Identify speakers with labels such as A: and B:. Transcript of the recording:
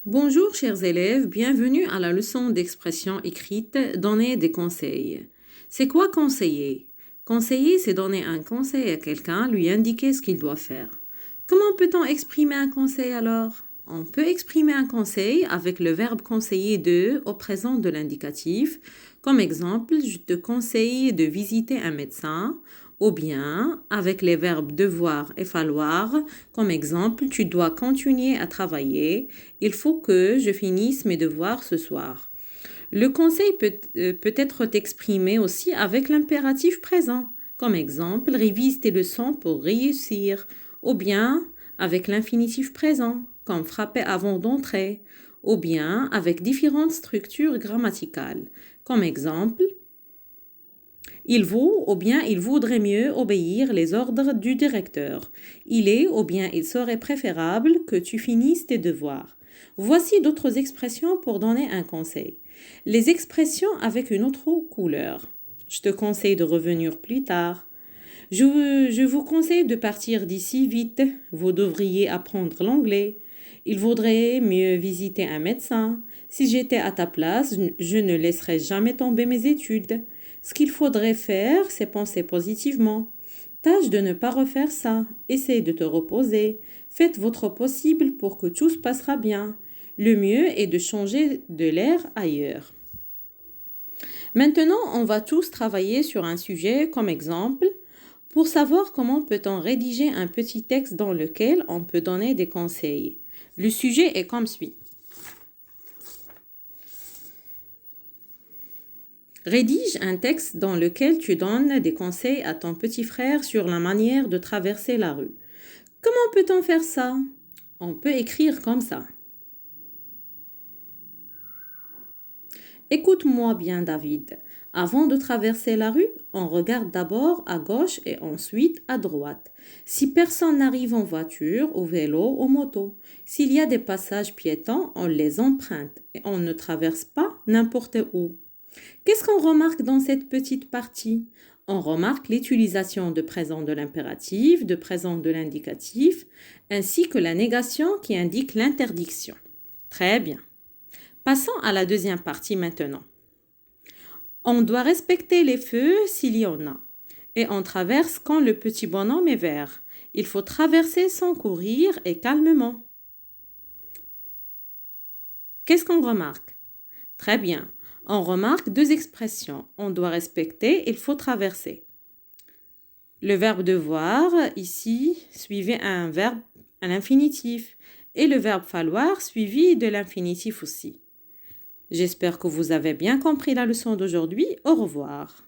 A: Bonjour chers élèves, bienvenue à la leçon d'expression écrite Donner des conseils. C'est quoi conseiller? Conseiller, c'est donner un conseil à quelqu'un, lui indiquer ce qu'il doit faire. Comment peut-on exprimer un conseil alors? On peut exprimer un conseil avec le verbe conseiller de au présent de l'indicatif. Comme exemple, je te conseille de visiter un médecin. Ou bien avec les verbes devoir et falloir. Comme exemple, tu dois continuer à travailler. Il faut que je finisse mes devoirs ce soir. Le conseil peut être exprimé aussi avec l'impératif présent. Comme exemple, révise tes leçons pour réussir. Ou bien avec l'infinitif présent, comme frapper avant d'entrer. Ou bien avec différentes structures grammaticales. Comme exemple, il vaut ou bien il vaudrait mieux obéir les ordres du directeur. Il est ou bien il serait préférable que tu finisses tes devoirs. Voici d'autres expressions pour donner un conseil. Les expressions avec une autre couleur. Je te conseille de revenir plus tard. Je vous conseille de partir d'ici vite. Vous devriez apprendre l'anglais. Il vaudrait mieux visiter un médecin. Si j'étais à ta place, je ne laisserais jamais tomber mes études. Ce qu'il faudrait faire, c'est penser positivement. Tâche de ne pas refaire ça. Essaye de te reposer. Faites votre possible pour que tout se passera bien. Le mieux est de changer de l'air ailleurs. Maintenant, on va tous travailler sur un sujet comme exemple pour savoir comment peut-on rédiger un petit texte dans lequel on peut donner des conseils. Le sujet est comme suit. Rédige un texte dans lequel tu donnes des conseils à ton petit frère sur la manière de traverser la rue. Comment peut-on faire ça? On peut écrire comme ça. Écoute-moi bien, David. Avant de traverser la rue, on regarde d'abord à gauche et ensuite à droite. Si personne n'arrive en voiture, au vélo, ou moto, s'il y a des passages piétons, on les emprunte et on ne traverse pas n'importe où. Qu'est-ce qu'on remarque dans cette petite partie? On remarque l'utilisation de présent de l'impératif, de présent de l'indicatif, ainsi que la négation qui indique l'interdiction. Très bien. Passons à la deuxième partie maintenant. On doit respecter les feux s'il y en a. Et on traverse quand le petit bonhomme est vert. Il faut traverser sans courir et calmement. Qu'est-ce qu'on remarque? Très bien. On remarque deux expressions. On doit respecter, il faut traverser. Le verbe devoir, ici, suivi un verbe à l'infinitif. Et le verbe falloir, suivi de l'infinitif aussi. J'espère que vous avez bien compris la leçon d'aujourd'hui. Au revoir.